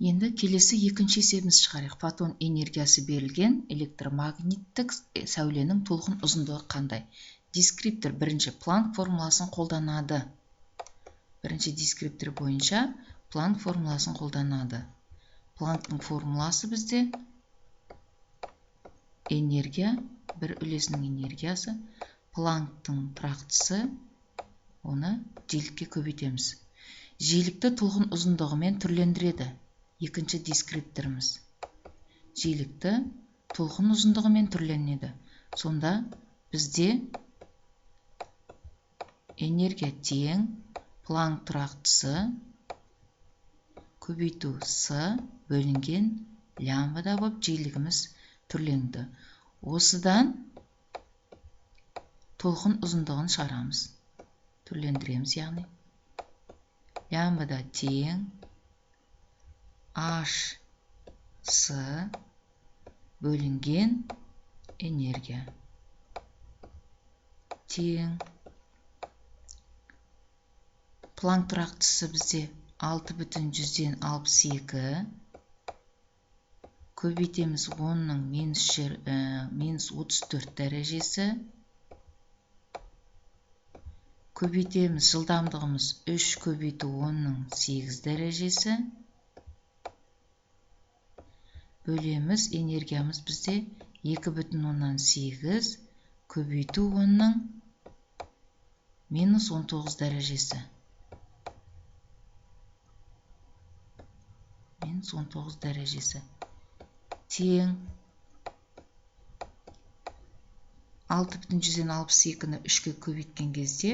Енді келесі екінші есебіміз шығарайық. Фотон энергиясы берілген электромагниттік сәуленің толқын ұзындығы қандай? Дескриптор бірінші Планк формуласын қолданады. Бірінші дескриптор бойынша Планк формуласын қолданады. Планктың формуласы бізде энергия, бір үлесінің энергиясы, Планктың тұрақтысы, оны жиілікке көбейтеміз. Жиілікті толқын ұзындығымен түрлендіреді. Екінші дескрипторымыз. Жиілікті толқын ұзындығымен түрленеді. Сонда бізде энергия тең Планк тұрақтысы көбейту С бөлінген лямбда болып жиілігіміз түрленді. Осыдан толқын ұзындығын шығарамыз. Түрлендіреміз, яғни лямбда тең H С бөлінген энергия тең Планк тұрақтысы бізде 6,62 көбейтеміз 10-ның минус 34 дәрежесі, көбейтеміз жылдамдығымыз 3 көбейту 10-ның 8 дәрежесі, бөлеміз энергиямыз бізде 2,8 көбейту 10-ның минус 19 дәрежесі. Минус 19 дәрежесі. Тең 6,62-ні 3-ке көбейткен кезде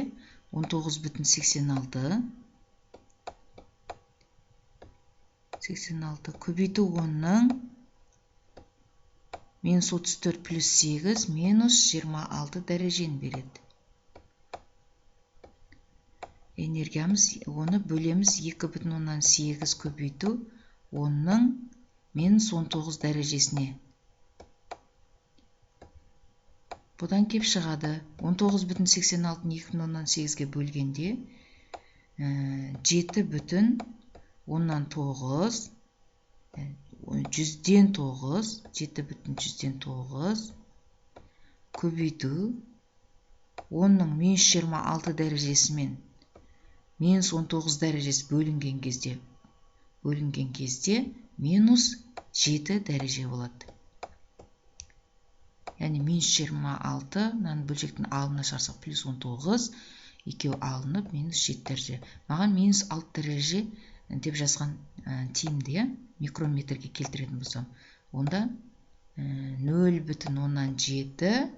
19,86 көбейту 10-ның минус 34 плюс 8 минус 26 дәрежені береді. Энергиямыз, оны бөлеміз 2,8 көбейту 10-ның минус 19 дәрежесіне. Бұдан кеп шығады 19,86-ны 2,8-ге бөлгенде 7,9 көбейту 10-ның минус 26 дәрежесімен минус 19 дәрежесі бөлінген кезде минус 7 дәреже болады. Яғни минус 26-нан бөлшектің алымына шығарсақ плюс 19, екеу алынып минус 7 дәреже. Маған минус 6 дәреже деп жазған тиімді, микрометрге келтіретін болсам. Онда 0,7,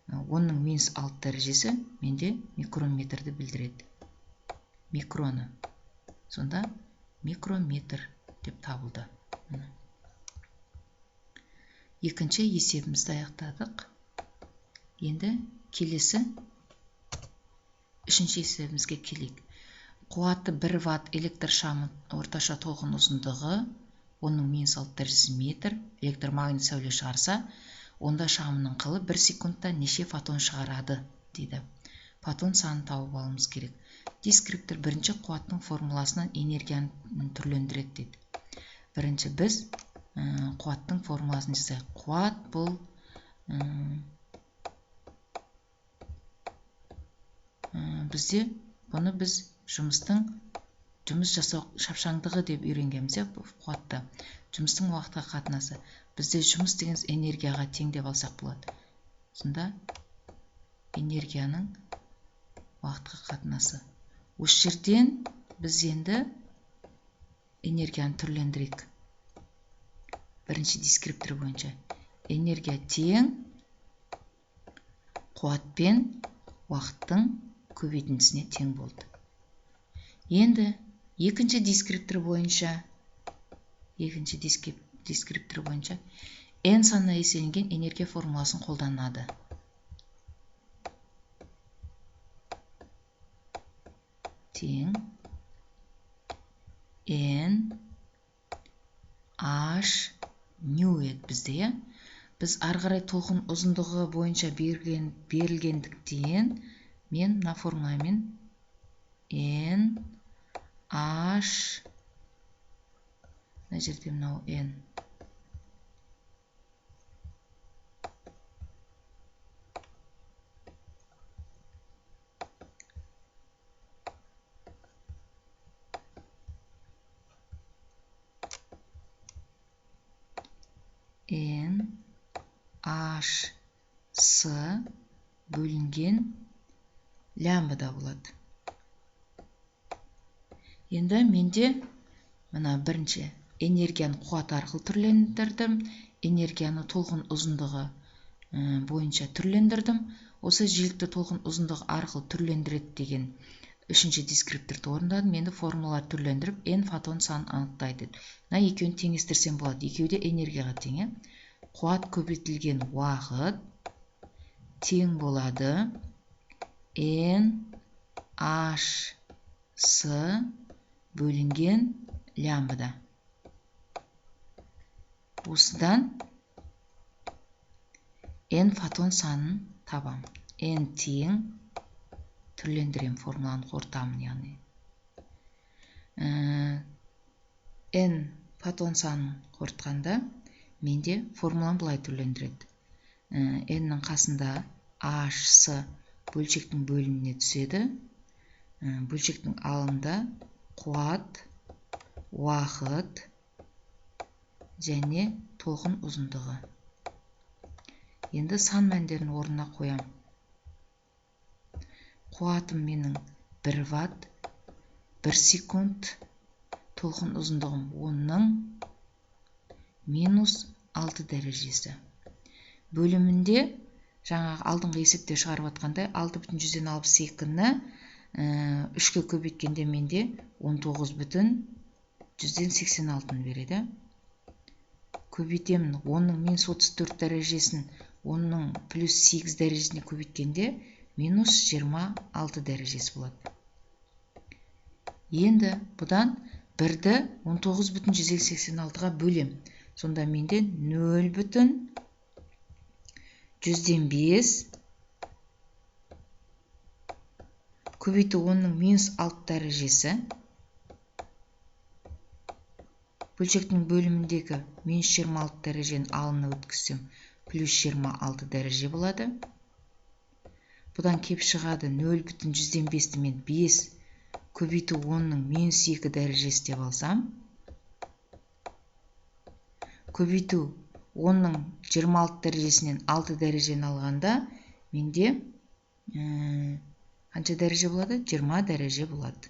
10-ның минус 6 дәрежесі менде микрометрді білдіреді. Микроны. Сонда микрометр деп табылды. Екінші есебімізді аяқтадық. Енді келесі үшінші есебімізге келейік. Қуаты 1 ватт электр шамы орташа толқын ұзындығы, оның минус 6 дәрежесі метр, электромагнит сәуле шығарса, онда шамының қылы 1 секундта неше фотон шығарады, дейді. Фотон санын тауып алуымыз керек. Дескриптор бірінші қуаттың формуласынан энергияны түрлендіреді, дейді. Бірінші біз қуаттың формуласын жасайық. Қуат бұл бізде бұны біз жұмыс жасау шапшаңдығы деп үйренгенбіз, қуатта. Жұмыстың уақытқа қатынасы. Бізде жұмыс деген энергияға тең деп алсақ болады. Сонда энергияның уақытқа қатынасы. Осы жерден біз енді энергияны түрлендірейік. Бірінші дескриптор бойынша. Энергия тең қуатпен уақыттың көбейтіндісіне тең болды. Енді екінші дескриптор бойынша n санына еселенген энергия формуласын қолданады. Тең n h ню еді бізде. Біз арғарай толқын ұзындығы бойынша берілгендіктен мен мына формуламен n h мына жерде мынау n. n h с бөлінген лямбда болады. Енді менде мына бірінші энергияны қуат арқылы түрлендірдім, энергияны толқын ұзындығы бойынша түрлендірдім. Осы жиілікті толқын ұзындығы арқылы түрлендіреді деген үшінші дескрипторды орындадым. Енді формулалар түрлендіріп n фотон санын анықтайды. Мына екеуін теңестірсем болады. Екеуі де энергияға тең. Қуат көбейтілген уақыт тең болады n h с бөлінген лямбда. Осыдан n фотон санын табам. n тең түрлендірем, формуланы қорытамын, яғни. n фотон санын қорытқанда менде формуланы былай түрлендіреді. n-нің қасында h с бөлшектің бөліміне түседі. Бөлшектің алымда қуат, уақыт және толқын ұзындығы. Енді сан мәндерін орнына қоям. Қуатым менің 1 ватт, 1 секунд, толқын ұзындығым 10-ның -6 дәрежесі. Бөлімінде жаңағы алдыңғы есепте шығарып атқандай 6,62-ні 3-ке көбейткенде менде 19,86 береді. Көбейтемін 10-ның -34 дәрежесін 10-ның +8 дәрежесіне көбейткенде -26 дәрежесі болады. Енді бұдан 1-ді 19,186-ға бөлем. Сонда менде 0,5 көбейту 10-ның -6 дәрежесі. Бөлшектің бөліміндегі -26 дәрежені алымына өткізсем, +26 дәреже болады. Бұдан кеп шығады 0,105-ті мен 5 көбейту 10-ның -2 дәрежесі деп алсам. Көбейту 10-ның 26 дәрежесінен 6 дәрежені алғанда менде қанша дәреже болады? 20 дәреже болады.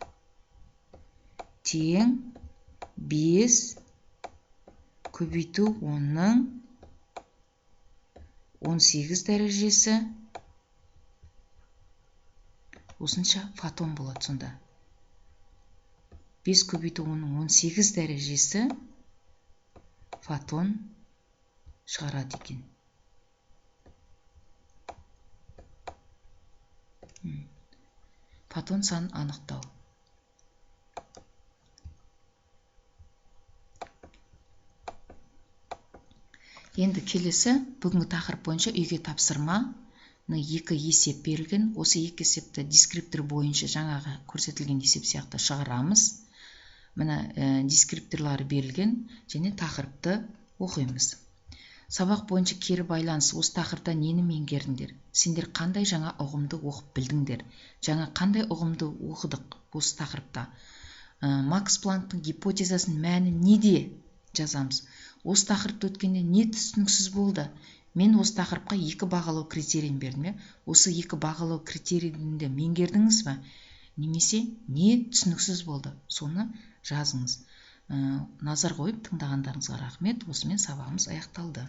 Тең 5 көбейту 10-ның 18 дәрежесі. Осынша фотон болады сонда. 5 көбейту 10-ның 18 дәрежесі фотон шығарады екен. Фотон санын анықтау. Енді келесі бүгінгі тақырып бойынша үйге тапсырма. 2 есеп берілген. Осы 2 есепті дескриптор бойынша жаңағы көрсетілген есеп сияқты шығарамыз. Мына дескрипторлары берілген және тақырыпты оқимыз. Сабақ бойынша кері байланыс. Осы тақырыпта нені меңгердіңдер? Сендер қандай жаңа ұғымды оқып білдіңдер? Жаңа қандай ұғымды оқыдық осы тақырыпта? Макс Планктың гипотезасының мәні неде жазамыз? Осы тақырыпты өткенде не түсініксіз болды? Мен осы тақырыпқа 2 бағалау критерийін бердім. Осы 2 бағалау критерийінде меңгердіңіз бе? Немесе не түсініксіз болды? Соны жазыңыз. Назар қойып тыңдағандарыңызға рахмет. Осымен сабағымыз аяқталды.